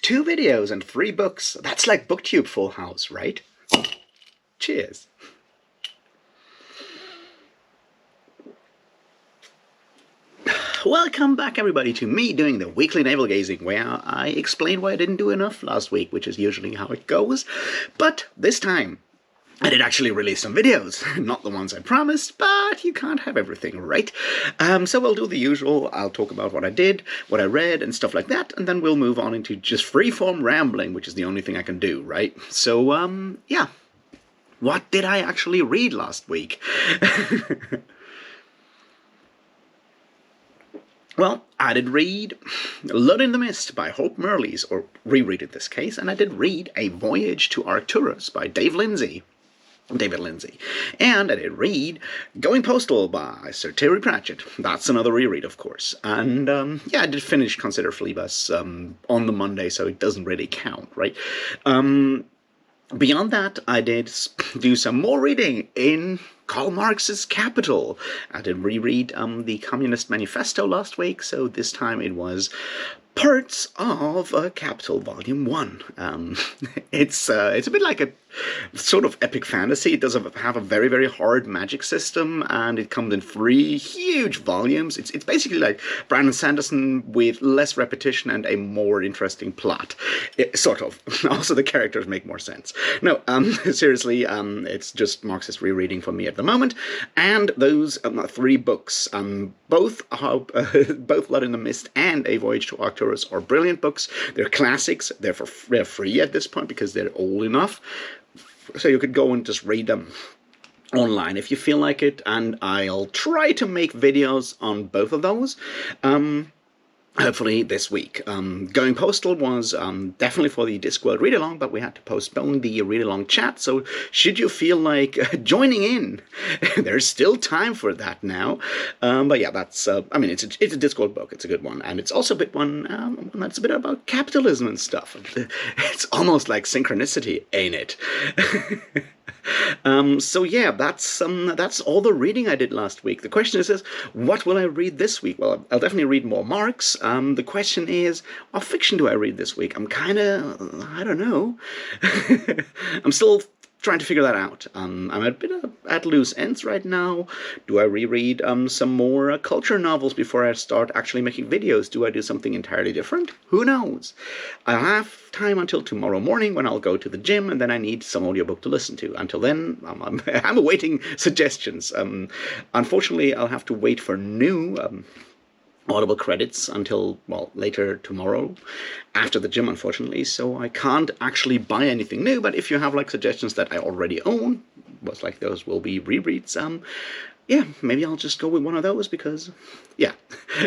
2 videos and 3 books. That's like BookTube Full House, right? Cheers. Welcome back, everybody, to me doing the weekly navel-gazing, where I explain why I didn't do enough last week, which is usually how it goes. But this time, I did actually release some videos. Not the ones I promised, but you can't have everything, right? So we'll do the usual. I'll talk about what I did, what I read, and stuff like that, and then we'll move on into just free-form rambling, which is the only thing I can do, right? So, yeah. What did I actually read last week? Well, I did read Blood in the Mist by Hope Merleys, or reread in this case, and I did read A Voyage to Arcturus by David Lindsay. And I did read Going Postal by Sir Terry Pratchett. That's another reread, of course. And, yeah, I did finish Consider Fleabus on the Monday, so it doesn't really count, right? Beyond that, I did do some more reading in Karl Marx's Capital. I did reread the Communist Manifesto last week, so this time it was parts of Capital Volume 1. It's a bit like a sort of epic fantasy. It does have a very, very hard magic system, and it comes in 3 huge volumes. It's basically like Brandon Sanderson with less repetition and a more interesting plot. Sort of. Also, the characters make more sense. No, seriously, it's just Marxist rereading for me at the moment. And those 3 books, both Blood in the Mist and A Voyage to Arcturus, are brilliant books. They're classics. They're free at this point because they're old enough. So you could go and just read them online if you feel like it, and I'll try to make videos on both of those. Hopefully this week. Going Postal was definitely for the Discworld read-along, but we had to postpone the read-along chat, so should you feel like joining in, there's still time for that now. But yeah, that's, I mean, it's a Discworld book, it's a good one, and it's also a bit one that's a bit about capitalism and stuff. It's almost like synchronicity, ain't it? So yeah, that's all the reading I did last week. The question is, what will I read this week? Well, I'll definitely read more Marx. The question is, what fiction do I read this week? I'm kind of, I don't know. I'm still trying to figure that out. I'm a bit at loose ends right now. Do I reread some more culture novels before I start actually making videos? Do I do something entirely different? Who knows? I'll have time until tomorrow morning when I'll go to the gym, and then I need some audiobook to listen to. Until then, I'm awaiting suggestions. Unfortunately, I'll have to wait for new Audible credits until, well, later tomorrow after the gym, unfortunately, so I can't actually buy anything new. But if you have like suggestions that I already own, most like those will be rereads, yeah, maybe I'll just go with one of those because, yeah,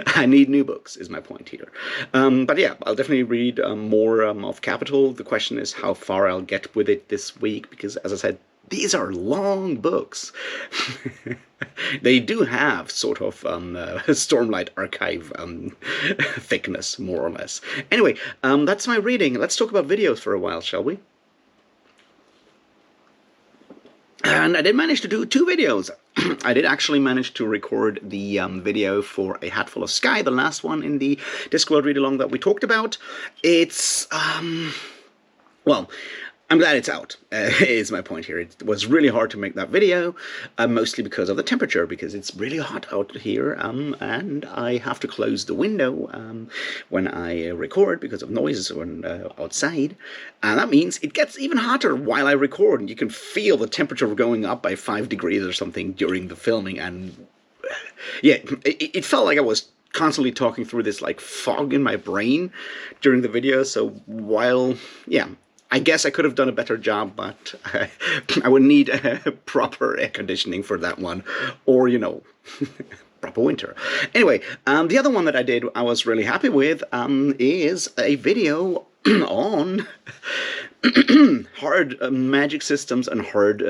I need new books, is my point here. But yeah, I'll definitely read more of Capital. The question is how far I'll get with it this week, because, as I said, these are long books. They do have sort of Stormlight Archive thickness, more or less. Anyway, that's my reading. Let's talk about videos for a while, shall we? And I did manage to do 2 videos. I did actually manage to record the video for A Hatful of Sky, the last one in the Discworld read-along that we talked about. It's, well, I'm glad it's out, is my point here. It was really hard to make that video, mostly because of the temperature, because it's really hot out here, and I have to close the window when I record because of noises when outside, and that means it gets even hotter while I record, and you can feel the temperature going up by 5 degrees or something during the filming, and yeah, it felt like I was constantly talking through this like fog in my brain during the video, so while, yeah, I guess I could have done a better job, but I would need proper air conditioning for that one, or, you know, proper winter. Anyway, the other one that I did I was really happy with is a video on hard magic systems and hard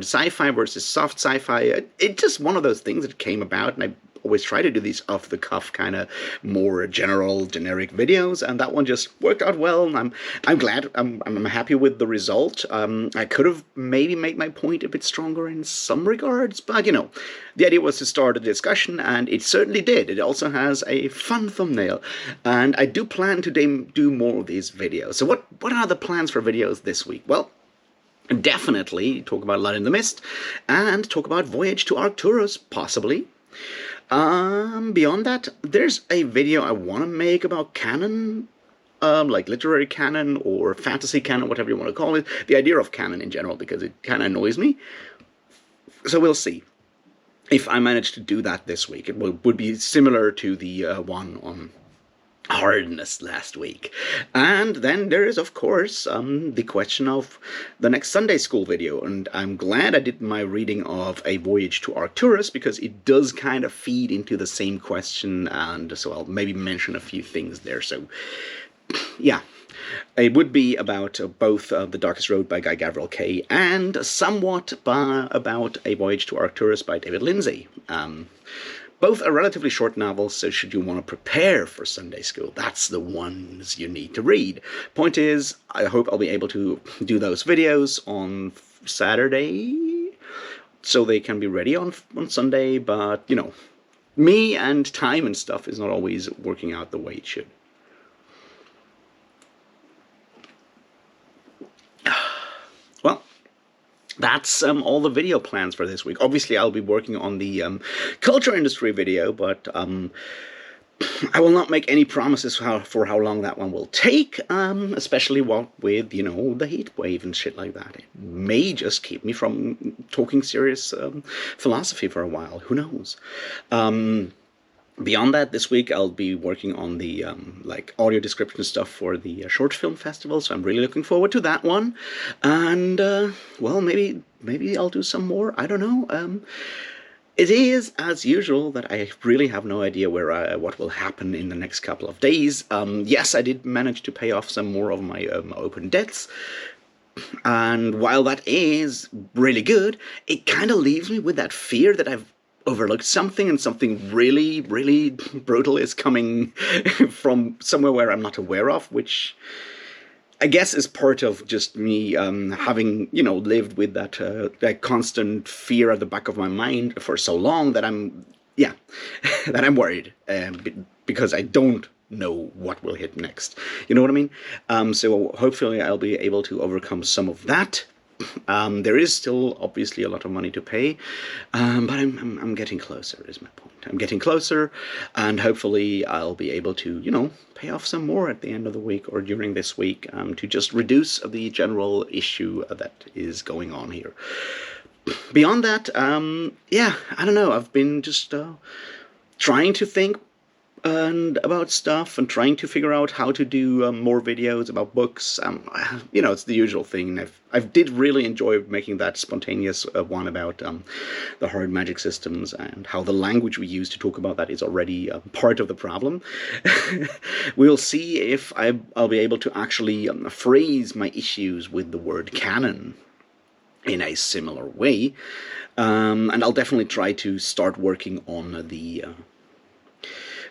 sci-fi versus soft sci-fi. It's just one of those things that came about, and I always try to do these off-the-cuff kind of more general, generic videos, and that one just worked out well. And I'm glad. I'm happy with the result. I could have maybe made my point a bit stronger in some regards, but the idea was to start a discussion, and it certainly did. It also has a fun thumbnail, and I do plan to do more of these videos. So what are the plans for videos this week? Well, definitely talk about Blood in the Mist, and talk about Voyage to Arcturus, possibly. Beyond that, there's a video I want to make about canon, like literary canon or fantasy canon, whatever you want to call it. The idea of canon in general, because it kind of annoys me. So we'll see if I manage to do that this week. It would be similar to the one on hardness last week. And then there is, of course, the question of the next Sunday school video, and I'm glad I did my reading of A Voyage to Arcturus, because it does kind of feed into the same question, and so I'll maybe mention a few things there. So yeah, it would be about both The Darkest Road by Guy Gavriel Kay and somewhat about A Voyage to Arcturus by David Lindsay. Both are relatively short novels, so should you want to prepare for Sunday school, that's the ones you need to read. Point is, I hope I'll be able to do those videos on Saturday, so they can be ready on Sunday, but, me and time and stuff is not always working out the way it should. Well, that's all the video plans for this week. Obviously, I'll be working on the culture industry video, but I will not make any promises for how long that one will take, especially with, the heat wave and shit like that. It may just keep me from talking serious philosophy for a while. Who knows? Beyond that, this week I'll be working on the audio description stuff for the short film festival, so I'm really looking forward to that one. And well, maybe I'll do some more. I don't know. It is, as usual, that I really have no idea what will happen in the next couple of days. Yes, I did manage to pay off some more of my open debts. And while that is really good, it kind of leaves me with that fear that I've overlooked something, and something really, really brutal is coming from somewhere where I'm not aware of, which I guess is part of just me having, lived with that constant fear at the back of my mind for so long that that I'm worried, because I don't know what will hit next. You know what I mean? So hopefully I'll be able to overcome some of that. There is still obviously a lot of money to pay, but I'm getting closer, is my point. I'm getting closer, and hopefully I'll be able to, pay off some more at the end of the week or during this week, to just reduce the general issue that is going on here. Beyond that, I don't know. I've been just trying to think about stuff and trying to figure out how to do more videos about books. It's the usual thing. I did really enjoy making that spontaneous one about the hard magic systems, and how the language we use to talk about that is already part of the problem. We'll see if I'll be able to actually phrase my issues with the word canon in a similar way, and I'll definitely try to start working on the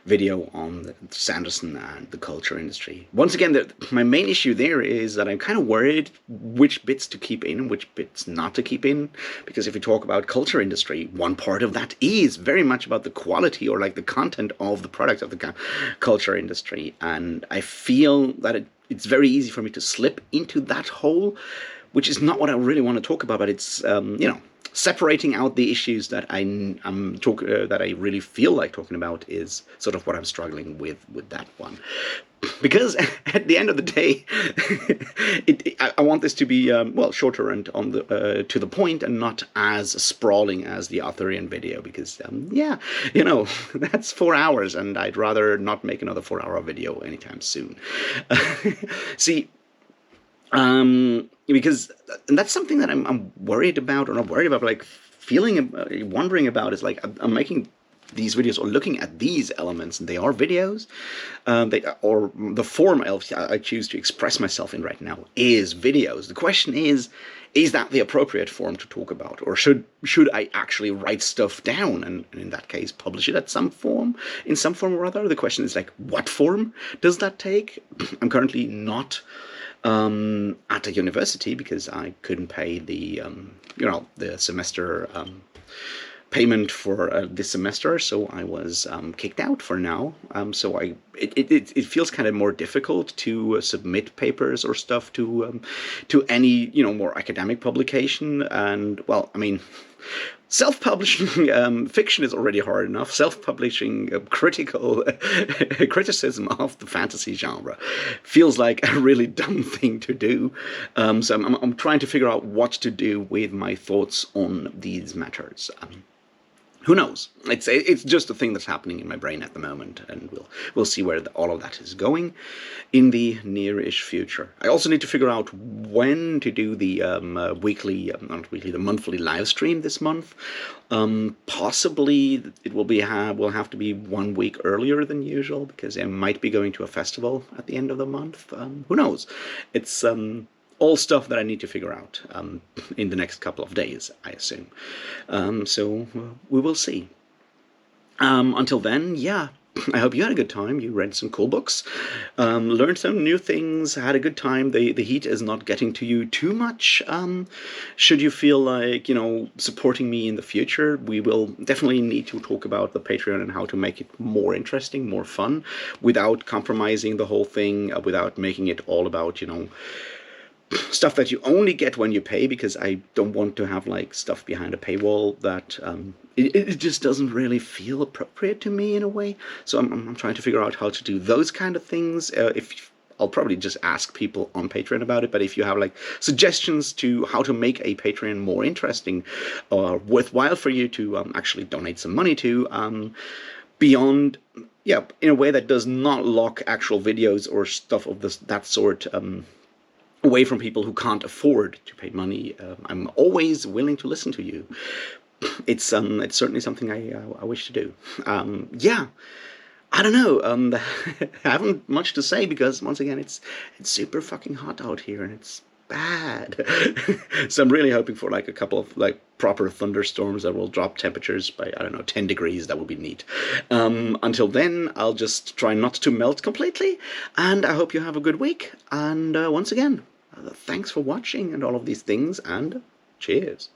video on Sanderson and the culture industry. Once again, my main issue there is that I'm kind of worried which bits to keep in and which bits not to keep in, because if you talk about culture industry, one part of that is very much about the quality or the content of the product of the culture industry, and I feel that it's very easy for me to slip into that hole, which is not what I really want to talk about, but it's, separating out the issues that that I really feel like talking about is sort of what I'm struggling with that one. Because at the end of the day, I want this to be shorter and on the to the point, and not as sprawling as the Arthurian video. Because that's 4 hours, and I'd rather not make another 4-hour video anytime soon. See. Because that's something that I'm worried about, or not worried about, but wondering about, is I'm making these videos or looking at these elements, and they are videos, or the form I choose to express myself in right now is videos. The question is that the appropriate form to talk about, or should I actually write stuff down and in that case publish it in some form or other? The question is like, what form does that take? I'm currently not at a university because I couldn't pay the the semester payment for this semester, so I was kicked out for now. So it feels kind of more difficult to submit papers or stuff to any more academic publication. And well, I mean, self-publishing fiction is already hard enough. Self-publishing criticism of the fantasy genre feels like a really dumb thing to do. So I'm trying to figure out what to do with my thoughts on these matters. Who knows? It's just a thing that's happening in my brain at the moment, and we'll see where all of that is going in the near-ish future. I also need to figure out when to do the the monthly live stream this month. Possibly it will have to be 1 week earlier than usual because I might be going to a festival at the end of the month. Who knows? It's all stuff that I need to figure out in the next couple of days, I assume. So we will see. Until then, yeah, I hope you had a good time. You read some cool books, learned some new things, had a good time. The heat is not getting to you too much. Should you feel like, supporting me in the future, we will definitely need to talk about the Patreon and how to make it more interesting, more fun, without compromising the whole thing, without making it all about, stuff that you only get when you pay, because I don't want to have like stuff behind a paywall that it just doesn't really feel appropriate to me in a way. So I'm trying to figure out how to do those kind of things. If I'll probably just ask people on Patreon about it, but if you have like suggestions to how to make a Patreon more interesting or worthwhile for you to actually donate some money to, beyond, in a way that does not lock actual videos or stuff of that sort away from people who can't afford to pay money, I'm always willing to listen to you. It's certainly something I wish to do. I don't know. I haven't much to say because once again it's super fucking hot out here and it's bad. So I'm really hoping for like a couple of like proper thunderstorms that will drop temperatures by, I don't know, 10 degrees. That would be neat. Until then, I'll just try not to melt completely, and I hope you have a good week. And once again, thanks for watching and all of these things, and cheers.